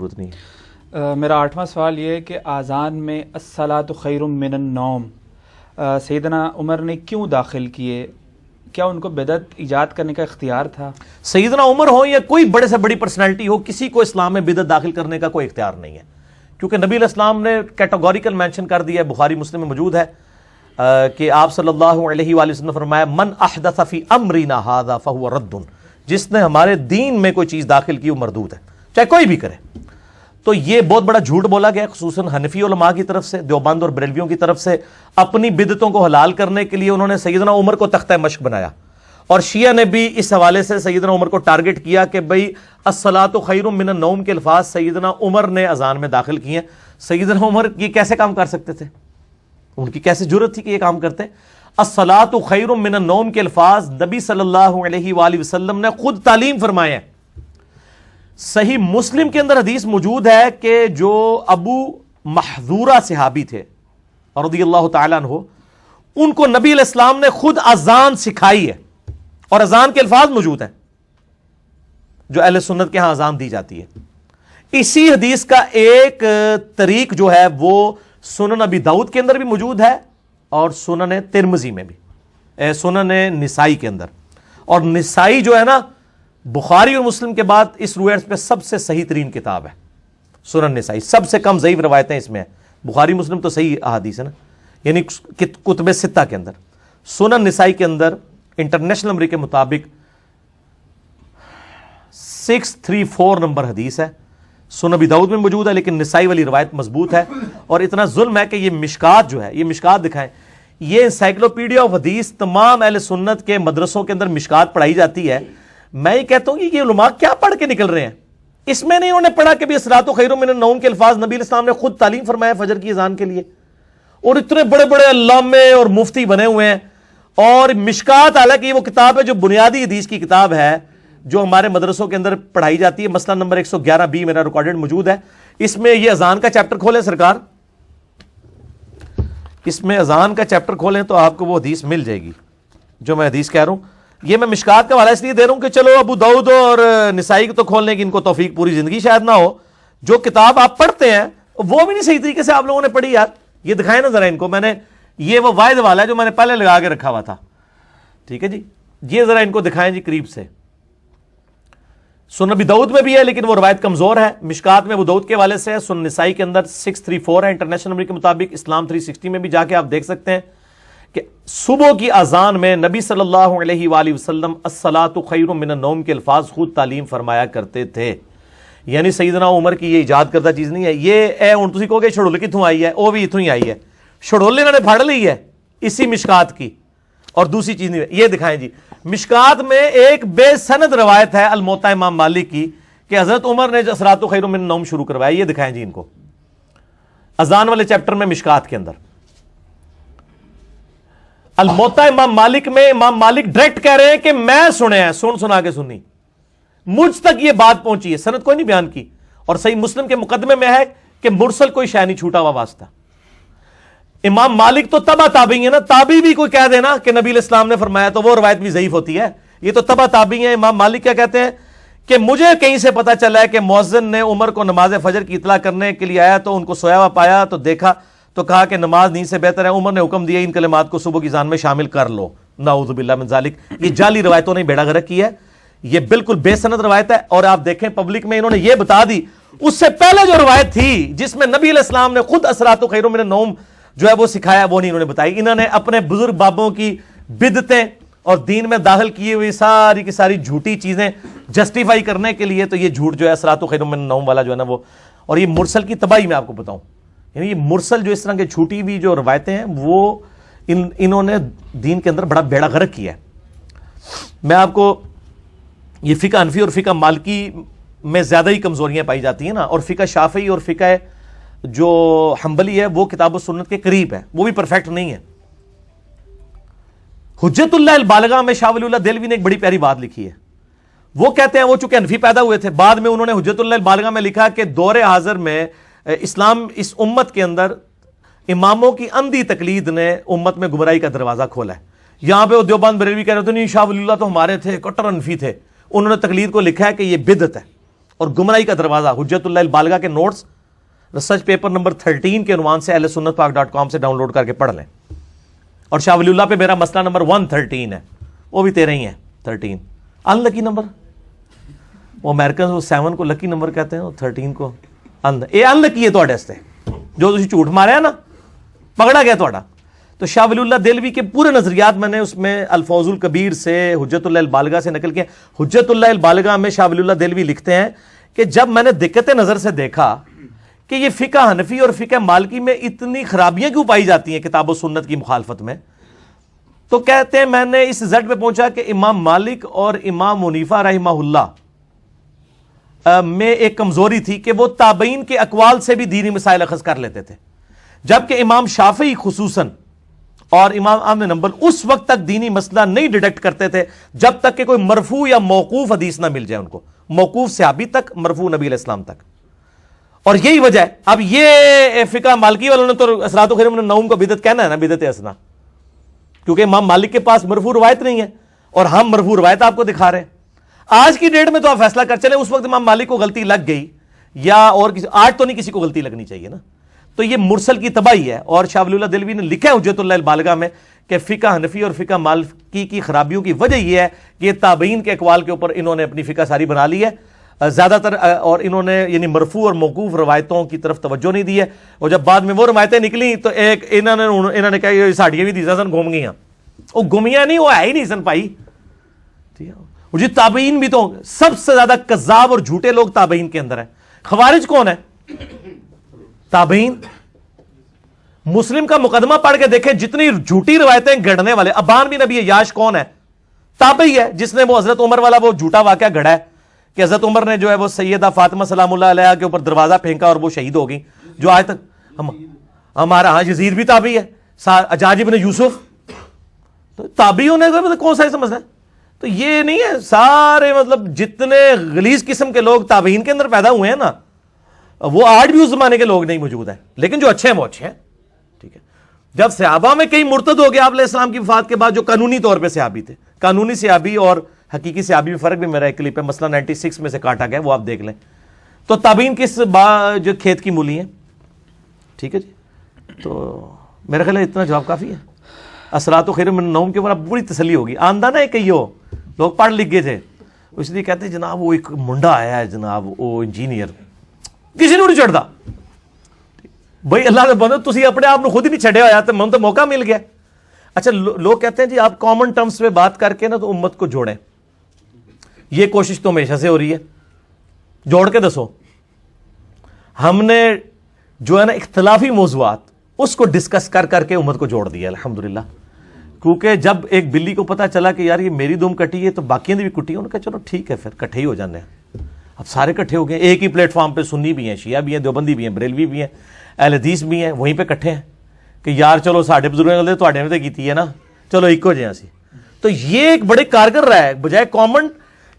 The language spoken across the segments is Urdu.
ضرورت نہیں ہے۔ میرا 8واں سوال یہ ہے کہ آذان میں الصلاۃ خیر من النوم سیدنا عمر نے کیوں داخل کیے؟ کیا ان کو بدعت ایجاد کرنے کا اختیار تھا؟ سیدنا عمر ہو یا کوئی بڑے سے بڑی پرسنالٹی ہو، کسی کو اسلام میں بدعت داخل کرنے کا کوئی اختیار نہیں ہے، کیونکہ نبی علیہ السلام نے کیٹیگوریکل مینشن کر دیا ہے، بخاری مسلم میں موجود ہے کہ آپ صلی اللہ علیہ وآلہ وسلم نے فرمایا من احدث فی امرنا ھذا فہو رد، جس نے ہمارے دین میں کوئی چیز داخل کی وہ مردود ہے، چاہے کوئی بھی کرے۔ تو یہ بہت بڑا جھوٹ بولا گیا خصوصاً حنفی علماء کی طرف سے، دیوبند اور بریلویوں کی طرف سے۔ اپنی بدعتوں کو حلال کرنے کے لیے انہوں نے سیدنا عمر کو تختہ مشق بنایا، اور شیعہ نے بھی اس حوالے سے سیدنا عمر کو ٹارگٹ کیا کہ بھئی الصلاۃ خیر من النوم کے الفاظ سیدنا عمر نے اذان میں داخل کیے ہیں۔ سیدنا عمر یہ کیسے کام کر سکتے تھے؟ ان کی کیسے جرت تھی کہ یہ کام کرتے؟ الصلاۃ خیر من النوم کے الفاظ نبی صلی اللہ علیہ وآلہ وسلم نے خود تعلیم فرمائے ہیں۔ صحیح مسلم کے اندر حدیث موجود ہے کہ جو ابو محذورہ صحابی تھے رضی اللہ تعالیٰ عنہ، ان کو نبی علیہ السلام نے خود اذان سکھائی ہے، اور اذان کے الفاظ موجود ہیں جو اہل سنت کے ہاں اذان دی جاتی ہے۔ اسی حدیث کا ایک طریق جو ہے وہ سنن ابی داؤد کے اندر بھی موجود ہے اور سنن ترمذی میں بھی، سنن نسائی کے اندر۔ اور نسائی جو ہے نا بخاری اور مسلم کے بعد اس روایت پہ سب سے صحیح ترین کتاب ہے سنن نسائی، سب سے کم ضعیف روایتیں اس میں ہیں۔ بخاری مسلم تو صحیح احادیث ہے نا، یعنی کتب ستہ کے اندر۔ سنن نسائی کے اندر انٹرنیشنل نمبر کے مطابق 634 نمبر حدیث ہے، سنن ابی داؤد میں موجود ہے، لیکن نسائی والی روایت مضبوط ہے۔ اور اتنا ظلم ہے کہ یہ مشکات جو ہے، یہ مشکات دکھائیں، یہ انسائکلوپیڈیا آف حدیث تمام اہل سنت کے مدرسوں کے اندر مشکات پڑھائی جاتی ہے۔ میں یہ کہتا ہوں کہ یہ علماء کیا پڑھ کے نکل رہے ہیں؟ اس میں نہیں انہوں نے پڑھا کہ الصلاۃ خیر من النوم کے الفاظ نبی علیہ السلام نے خود تعلیم فرمایا فجر کی اذان کے لیے، اور اتنے بڑے بڑے علامے اور مفتی بنے ہوئے ہیں۔ اور مشکات حالانکہ یہ وہ کتاب ہے جو بنیادی حدیث کی کتاب ہے جو ہمارے مدرسوں کے اندر پڑھائی جاتی ہے، مسئلہ نمبر 111B میرا ریکارڈڈ موجود ہے۔ اس میں یہ اذان کا چیپٹر کھولیں سرکار، اس میں اذان کا چیپٹر کھولیں تو آپ کو وہ حدیث مل جائے گی جو میں حدیث کہہ رہا ہوں۔ یہ میں مشکات کا حوالہ اس لیے دے رہا ہوں کہ چلو ابو داؤد اور نسائی کو تو کھولنے کی ان کو توفیق پوری زندگی شاید نہ ہو، جو کتاب آپ پڑھتے ہیں وہ بھی نہیں صحیح طریقے سے آپ لوگوں نے پڑھی یار۔ یہ دکھائیں نا ذرا ان کو، میں نے یہ وہ واحد والا ہے جو میں نے پہلے لگا کے رکھا ہوا تھا، ٹھیک ہے جی، یہ ذرا ان کو دکھائیں جی قریب سے۔ سنن ابی داؤد میں بھی ہے لیکن وہ روایت کمزور ہے، مشکات میں ابو داؤد کے حوالے سے ہے، سنن نسائی کے اندر 634 ہے انٹرنیشنل نمبر کے مطابق، اسلام 360 میں بھی جا کے آپ دیکھ سکتے ہیں کہ صبح کی اذان میں نبی صلی اللہ علیہ وآلہ وسلم الصلاۃ خیر من النوم کے الفاظ خود تعلیم فرمایا کرتے تھے۔ یعنی سیدنا عمر کی یہ ایجاد کردہ چیز نہیں ہے۔ یہ ہن تسی کہو گے چھڑول کتھوں آئی ہے، وہ بھی اتھوں ہی آئی ہے، چھڑول انہوں نے پھڑ لی ہے اسی مشکات کی، اور دوسری چیز نہیں ہے۔ یہ دکھائیں جی، مشکات میں ایک بے سند روایت ہے الموطا امام مالک کی کہ حضرت عمر نے الصلاۃ خیر من النوم شروع کروایا۔ یہ دکھائیں جی ان کو اذان والے چیپٹر میں مشکات کے اندر، الموطا امام مالک میں امام مالک ڈائریکٹ کہہ رہے ہیں کہ میں سنیا ہے، سنا کے سنی، مجھ تک یہ بات پہنچی ہے، سند کوئی نہیں بیان کی۔ اور صحیح مسلم کے مقدمے میں ہے کہ مرسل کوئی شے نہیں چھوٹا ہوا واسطہ۔ امام مالک تو تبع تابعی ہے نا، تابعی بھی کوئی کہہ دینا کہ نبی علیہ السلام نے فرمایا تو وہ روایت بھی ضعیف ہوتی ہے، یہ تو تبع تابعی ہیں۔ امام مالک کیا کہتے ہیں کہ مجھے کہیں سے پتا چلا ہے کہ مؤذن نے عمر کو نماز فجر کی اطلاع کرنے کے لیے آیا تو ان کو سویا ہوا پایا تو دیکھا تو کہا کہ نماز نیند سے بہتر ہے، عمر نے حکم دیا ان کلمات کو صبح کی اذان میں شامل کر لو۔ نعوذ باللہ من ذالک، یہ جعلی روایتوں نے بیڑا غرق کی ہے، یہ بالکل بے سند روایت ہے۔ اور آپ دیکھیں پبلک میں انہوں نے یہ بتا دی، اس سے پہلے جو روایت تھی جس میں نبی علیہ السلام نے خود الصلاۃ خیر من النوم جو ہے وہ سکھایا، وہ نہیں انہوں نے بتائی۔ انہوں نے اپنے بزرگ بابوں کی بدعتیں اور دین میں داخل کی ہوئی ساری کی ساری جھوٹی چیزیں جسٹیفائی کرنے کے لیے تو یہ جھوٹ جو ہے الصلاۃ خیر من النوم والا جو ہے نا وہ، اور یہ مرسل کی تباہی میں آپ کو بتاؤں، یعنی یہ مرسل جو اس طرح کے جھوٹی بھی جو روایتیں ہیں وہ انہوں نے دین کے اندر بڑا بیڑا غرق کیا ہے۔ میں آپ کو یہ فقہ حنفی اور فقہ مالکی میں زیادہ ہی کمزوریاں پائی جاتی ہیں نا، اور فقہ شافعی اور فقہ جو حنبلی ہے وہ کتاب و سنت کے قریب ہے، وہ بھی پرفیکٹ نہیں ہے۔ حجت اللہ البالغہ میں شاہ ولی اللہ دہلوی نے ایک بڑی پیاری بات لکھی ہے، وہ کہتے ہیں وہ چونکہ حنفی پیدا ہوئے تھے، بعد میں انہوں نے حجت اللہ البالغہ میں لکھا کہ دور حاضر میں اسلام اس امت کے اندر اماموں کی اندھی تقلید نے امت میں گمراہی کا دروازہ کھولا ہے۔ یہاں پہ وہ دیوبند بریلوی کہہ رہے تھے نہیں شاہ ولی اللہ تو ہمارے تھے، کٹر حنفی تھے، انہوں نے تقلید کو لکھا ہے کہ یہ بدعت ہے، اور گمراہی کا دروازہ حجت اللہ البالغہ کے نوٹس ریسرچ پیپر نمبر 13 کے عنوان سے اہل سنت پاک .com سے ڈاؤن لوڈ کر کے پڑھ لیں. اور شاہ ولی اللہ پہ میرا مسئلہ نمبر 113 ہے, وہ بھی 13 ہی ہے. 13 ان لکی نمبر, وہ امریکن وہ 7 کو لکی نمبر کہتے ہیں, وہ 13 کو ان لکی ہے تھوڑے واسطے جو تسی جھوٹ مارا ہے نا, پکڑا گیا تھوڑا. تو شاہ ولی اللہ دہلوی کے پورے نظریات میں نے اس میں الفوز الکبیر سے حجت اللہ البالغہ سے نقل کیا. حجت اللہ البالغہ میں شاہ ولی اللہ دہلوی لکھتے ہیں کہ جب میں نے دقت نظر سے دیکھا کہ یہ فقہ حنفی اور فقہ مالکی میں اتنی خرابیاں کیوں پائی جاتی ہیں کتاب و سنت کی مخالفت میں, تو کہتے ہیں میں نے اس زد پہ پہنچا کہ امام مالک اور امام حنیفہ رحمہ اللہ میں ایک کمزوری تھی کہ وہ تابعین کے اقوال سے بھی دینی مسائل اخذ کر لیتے تھے, جبکہ امام شافعی خصوصاً اور امام احمد بن حنبل اس وقت تک دینی مسئلہ نہیں ڈیٹیکٹ کرتے تھے جب تک کہ کوئی مرفوع یا موقوف حدیث نہ مل جائے ان کو, موقوف صحابی تک, مرفوع نبی علیہ السلام تک. اور یہی وجہ ہے. اب یہ فقہ مالکی والوں نے تو اثرات و خیر من النوم کو بدعت کہنا ہے نا, بدعت حسنہ, کیونکہ امام مالک کے پاس مرفوع روایت نہیں ہے اور ہم مرفوع روایت آپ کو دکھا رہے ہیں. آج کی ڈیٹ میں تو آپ فیصلہ کر چلیں, اس وقت امام مالک کو غلطی لگ گئی یا اور کسی, آج تو نہیں کسی کو غلطی لگنی چاہیے نا. تو یہ مرسل کی تباہی ہے. اور شاہ ولی اللہ دہلوی نے لکھا ہے حجت اللہ البالغہ میں کہ فقہ حنفی اور فقہ مالکی کی خرابیوں کی وجہ یہ ہے کہ تابعین کے اقوال کے اوپر انہوں نے اپنی فقہ ساری بنا لی ہے زیادہ تر, اور انہوں نے یعنی مرفوع اور موقوف روایتوں کی طرف توجہ نہیں دی ہے. اور جب بعد میں وہ روایتیں نکلی تو ایک انہوں نے کہا یہ ساڑیاں بھی دیزا سن گھوم گئیاں, وہ گمیاں نہیں, وہ ہے ہی نہیں سن پائی. ٹھیک ہے جی. تابعین بھی تو سب سے زیادہ کذاب اور جھوٹے لوگ تابعین کے اندر ہیں. خوارج کون ہے؟ تابعین. مسلم کا مقدمہ پڑھ کے دیکھیں, جتنی جھوٹی روایتیں گڑھنے والے, ابان بن ابی عیاش کون ہے؟ تابعی ہے, جس نے وہ حضرت عمر والا وہ جھوٹا واقعہ گڑھا ہے کہ حضرت عمر نے جو ہے وہ سیدہ فاطمہ سلام اللہ علیہا کے اوپر دروازہ پھینکا اور وہ شہید ہو گئی, جو آج تک ہمارا ہاں یزید بھی تابعی ہے, حجاج بن یوسف. تو تابعیوں نے کون سا سمجھنا ہے؟ تو یہ نہیں ہے. سارے مطلب جتنے غلیظ قسم کے لوگ تابعین کے اندر پیدا ہوئے ہیں نا, وہ آج بھی اس زمانے کے لوگ نہیں موجود ہیں, لیکن جو اچھے ہیں وہ اچھے ہیں. ٹھیک ہے. جب صحابہ میں کئی مرتد ہو گئے آپ علیہ السلام کی وفات کے بعد, جو قانونی طور پہ صحابی تھے, قانونی صحابی اور حقیقی صحابی میں فرق بھی میرا ایک کلپ ہے, مسئلہ 96 میں سے کاٹا گیا, وہ آپ دیکھ لیں. تو تابعین کس جو کھیت کی مولی ہیں. ٹھیک ہے جی. تو میرا خیال ہے اتنا جواب کافی ہے. اثرات و خیر من النوم کے اوپر اب بڑی تسلی ہوگی. آندہ ہے کئی ہو لوگ پڑھ لکھ گئے تھے, اس لیے کہتے ہیں جناب وہ ایک منڈا آیا ہے جناب, وہ انجینئر, کسی نے نہیں چڑھتا. بھائی اللہ نے بندہ تسی اپنے آپ خود ہی نہیں چھڑے ہوا, من تو موقع مل گیا. اچھا لوگ کہتے ہیں جی آپ کامن ٹرمز پہ بات کر کے نا تو امت کو جوڑیں. یہ کوشش تو ہمیشہ سے ہو رہی ہے, جوڑ کے دسو. ہم نے جو ہے نا اختلافی موضوعات اس کو ڈسکس کر کر کے امت کو جوڑ دیا الحمدللہ. کیونکہ جب ایک بلی کو پتا چلا کہ یار یہ میری دم کٹی ہے تو باقیوں نے بھی کٹی ہے, انہوں نے کہا چلو ٹھیک ہے پھر کٹھے ہی ہو جانے ہیں. اب سارے کٹھے ہو گئے ایک ہی پلیٹ فارم پہ, سنی بھی ہیں, شیعہ بھی ہیں, دیوبندی بھی ہیں, بریلوی بھی ہیں, اہل حدیث بھی ہیں, وہیں پہ کٹھے ہیں کہ یار چلو ساڈے بزرگوں نے تواڈے نے تے کیتی ہے نا, چلو ایک ہو جائیں اسی. تو یہ ایک بڑے کارگر رہا ہے, بجائے کامن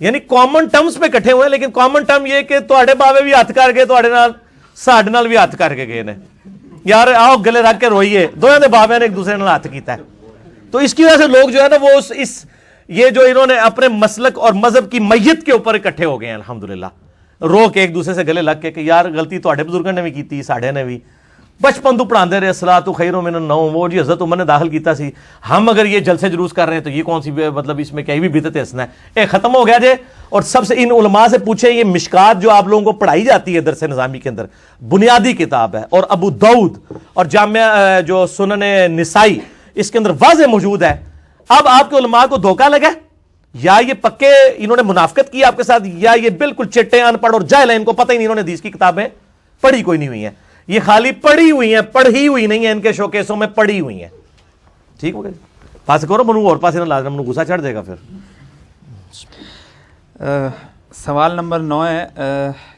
یعنی کامن ٹرمز پہ کٹھے ہوئے, لیکن کامن ٹرم یہ کہ تواڈے باوے بھی ہاتھ کر کے تواڈے نال ساڈے نال بھی ہاتھ کر کے گئے نے, یار آؤ گلے رکھ کے روئیے, دوواں دے باوے نے ایک دوسرے نال ہاتھ کیتا ہے. تو اس کی وجہ سے لوگ جو ہے نا وہ اس یہ جو انہوں نے اپنے مسلک اور مذہب کی میت کے اوپر اکٹھے ہو گئے ہیں الحمدللہ, رو کے ایک دوسرے سے گلے لگ کے کہ یار غلطی تواڈے بزرگاں نے بھی کیتی, ساڈے نے بھی. بچپن تو پڑھاندے رہے الصلاۃ خیر من النوم, وہ جی حضرت عمر نے داخل کیتا سی, ہم اگر یہ جلسے جلوس کر رہے ہیں تو یہ کون سی مطلب اس میں کیا بھی بدعت حسنہ ہے. اے ختم ہو گیا جے. اور سب سے ان علماء سے پوچھیں, یہ مشکات جو آپ لوگوں کو پڑھائی جاتی ہے درس نظامی کے اندر, بنیادی کتاب ہے, اور ابو داؤد اور جامعہ جو سنن نسائی اس کے اندر واضح موجود ہے. اب آپ کے علماء کو دھوکہ لگا, یا یہ پکے انہوں نے منافقت کی آپ کے ساتھ, یا یہ بالکل چٹے ان پڑھ اور جاہل ہیں, ان کو پتہ ہی نہیں, انہوں نے حدیث کی کتابیں پڑھی کوئی نہیں ہوئی ہیں. یہ خالی پڑھی ہوئی ہیں, پڑھی ہوئی نہیں ہے, ان کے شوکیسوں میں پڑھی ہوئی ہیں. ٹھیک ہو گیا, پاس کرو منو اور پاس نہ لازم منو غصہ چڑھ جائے گا پھر. سوال نمبر 9 ہے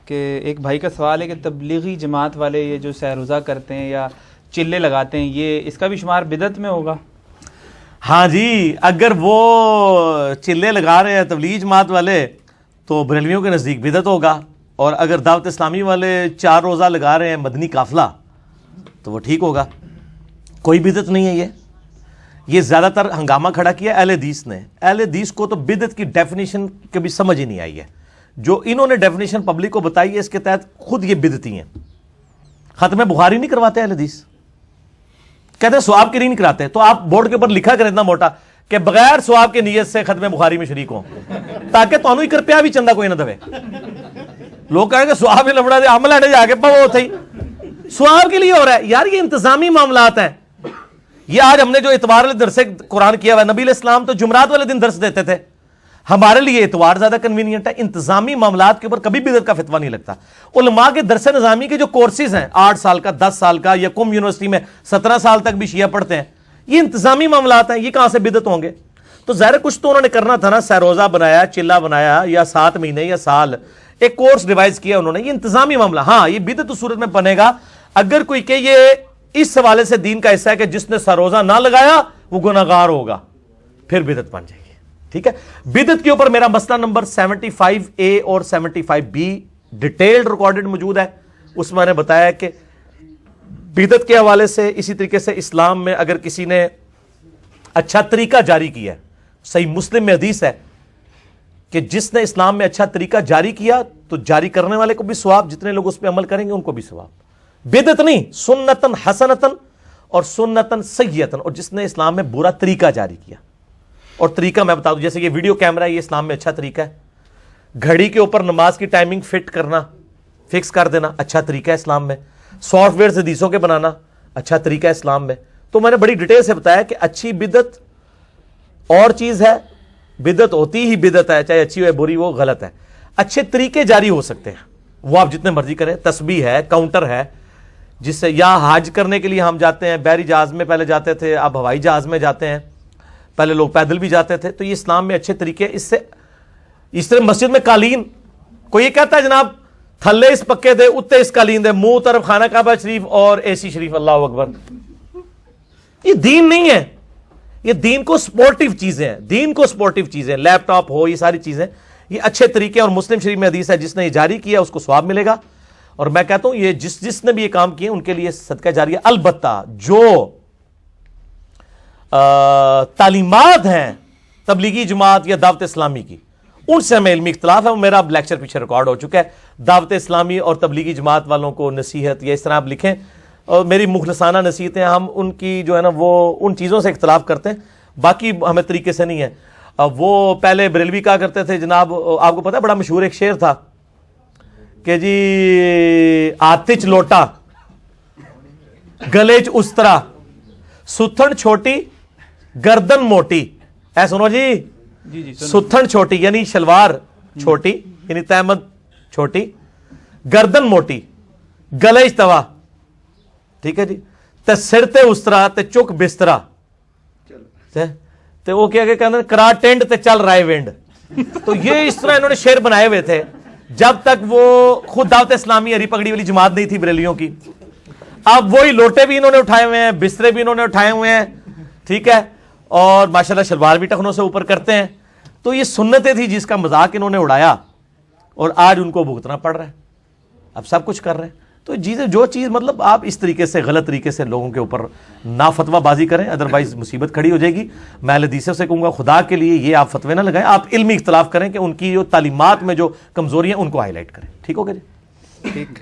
کہ ایک بھائی کا سوال ہے کہ تبلیغی جماعت والے یہ جو سہ روزہ کرتے ہیں یا چلے لگاتے ہیں, یہ اس کا بھی شمار بدعت میں ہوگا؟ ہاں جی, اگر وہ چلے لگا رہے ہیں تبلیغی جماعت والے تو بریلویوں کے نزدیک بدعت ہوگا, اور اگر دعوت اسلامی والے 4 روزہ لگا رہے ہیں مدنی قافلہ تو وہ ٹھیک ہوگا, کوئی بدعت نہیں ہے. یہ زیادہ تر ہنگامہ کھڑا کیا اہل حدیث نے. اہل حدیث کو تو بدعت کی ڈیفینیشن کبھی سمجھ ہی نہیں آئی ہے. جو انہوں نے ڈیفینیشن پبلک کو بتائی ہے اس کے تحت خود یہ بدعتی ہیں. ختم بخاری نہیں کرواتے اہل حدیث, کہتے ہیں ثواب کے لیے نہیں کراتے, تو آپ بورڈ کے اوپر لکھا کریں اتنا موٹا کہ بغیر ثواب کے نیت سے ختم بخاری میں شریک ہوں, تاکہ تانوں ہی کرپیا بھی چندہ کوئی نہ دے. لوگ کہیں کہ ثواب لبڑا دے عمل ہے جا کے پو تھے ثواب کے لیے ہو رہا ہے. یار یہ انتظامی معاملات ہیں. یہ آج ہم نے جو اتوار والے درس قرآن کیا ہوا ہے, نبی علیہ السلام تو جمعرات والے دن درس دیتے تھے, ہمارے لیے اتوار زیادہ کنوینئنٹ ہے. انتظامی معاملات کے اوپر کبھی بدعت کا فتویٰ نہیں لگتا. علماء کے درس نظامی کے جو کورسز ہیں 8 سال کا 10 سال کا, یا قم یونیورسٹی میں 17 سال تک بھی شیعہ پڑھتے ہیں, یہ انتظامی معاملات ہیں, یہ کہاں سے بدعت ہوں گے؟ تو ظاہر کچھ تو انہوں نے کرنا تھا نا, سہروزہ بنایا, چلہ بنایا, یا 7 مہینے یا سال ایک کورس ریوائز کیا انہوں نے. یہ انتظامی معاملہ. ہاں یہ بدعت اس صورت میں بنے گا اگر کوئی کہ یہ اس حوالے سے دین کا حصہ ہے کہ جس نے سہروزہ نہ لگایا وہ گناہگار ہوگا, پھر بدعت بن جائے گی. ٹھیک ہے, بدعت کے اوپر میرا مسئلہ نمبر 75A اور 75B ڈیٹیلڈ ریکارڈڈ موجود ہے. اس میں نے بتایا کہ بدعت کے حوالے سے اسی طریقے سے اسلام میں اگر کسی نے اچھا طریقہ جاری کیا ہے, صحیح مسلم میں حدیث ہے کہ جس نے اسلام میں اچھا طریقہ جاری کیا تو جاری کرنے والے کو بھی ثواب, جتنے لوگ اس پہ عمل کریں گے ان کو بھی ثواب. بدعت نہیں, سنتن حسنتن اور سنتن سیئتن. اور جس نے اسلام میں برا طریقہ جاری کیا, اور طریقہ میں بتا دوں, جیسے یہ ویڈیو کیمرہ, یہ اسلام میں اچھا طریقہ ہے. گھڑی کے اوپر نماز کی ٹائمنگ فٹ کرنا, فکس کر دینا, اچھا طریقہ ہے اسلام میں. سافٹ ویئر حدیثوں کے بنانا, اچھا طریقہ ہے اسلام میں. تو میں نے بڑی ڈیٹیل سے بتایا کہ اچھی بدعت اور چیز ہے, بدعت ہوتی ہی بدعت ہے, چاہے اچھی ہو یا بری وہ غلط ہے. اچھے طریقے جاری ہو سکتے ہیں, وہ آپ جتنے مرضی کریں. تسبیح ہے, کاؤنٹر ہے, جس سے یا حج کرنے کے لیے ہم جاتے ہیں, بحری جہاز میں پہلے جاتے تھے, اب ہوائی جہاز میں جاتے ہیں, پہلے لوگ پیدل بھی جاتے تھے. تو یہ اسلام میں اچھے طریقے. اس سے اس طرح مسجد میں قالین, کوئی یہ کہتا ہے جناب تھلے اس پکے دے اتے اس قالین دے, منہ طرف خانہ کعبہ شریف اور اے سی شریف, اللہ اکبر. یہ دین نہیں ہے, یہ دین کو سپورٹیو چیزیں ہیں, دین کو سپورٹیو چیزیں, لیپ ٹاپ ہو, یہ ساری چیزیں یہ اچھے طریقے. اور مسلم شریف میں حدیث ہے جس نے یہ جاری کیا اس کو ثواب ملے گا. اور میں کہتا ہوں یہ جس نے بھی یہ کام کیے ان کے لیے صدقہ جاریہ. البتہ جو تعلیمات ہیں تبلیغی جماعت یا دعوت اسلامی کی, ان سے ہمیں علمی اختلاف ہے. وہ میرا لیکچر پیچھے ریکارڈ ہو چکا ہے. دعوت اسلامی اور تبلیغی جماعت والوں کو نصیحت یا اس طرح آپ لکھیں, اور میری مخلصانہ نصیحتیں, ہم ان کی جو ہے نا وہ ان چیزوں سے اختلاف کرتے ہیں, باقی ہمیں طریقے سے نہیں ہے. وہ پہلے بریلوی کہا کرتے تھے جناب, آپ کو پتہ ہے بڑا مشہور ایک شعر تھا کہ جی آتچ لوٹا گلیچ استرا ستھن چھوٹی گردن موٹی. اے سنو جی, ستھن چھوٹی یعنی شلوار چھوٹی یعنی تہمت چھوٹی, گردن موٹی, گلیچ توا, ٹھیک ہے جی, تے سر تے استرا تے چک بسترا, تے وہ کیا کہتے ہیں کرا ٹینڈ تے چل رائے وینڈ. تو یہ اس طرح انہوں نے شعر بنائے ہوئے تھے جب تک وہ خود دعوت اسلامی ہری پگڑی والی جماعت نہیں تھی بریلیوں کی. اب وہی لوٹے بھی انہوں نے اٹھائے ہوئے ہیں, بسترے بھی انہوں نے اٹھائے ہوئے ہیں, ٹھیک ہے, اور ماشاءاللہ شلوار بھی ٹخنوں سے اوپر کرتے ہیں. تو یہ سنتیں تھی جس کا مذاق انہوں نے اڑایا, اور آج ان کو بھگتنا پڑ رہا ہے. اب سب کچھ کر رہے ہیں. تو جو چیز مطلب آپ اس طریقے سے غلط طریقے سے لوگوں کے اوپر نہ فتویٰ بازی کریں, ادروائز مصیبت کھڑی ہو جائے گی. میں حدیثوں سے کہوں گا خدا کے لیے یہ آپ فتوے نہ لگائیں, آپ علمی اختلاف کریں کہ ان کی جو تعلیمات میں جو کمزوری ہیں ان کو ہائی لائٹ کریں. ٹھیک ہو گیا جی؟ ٹھیک.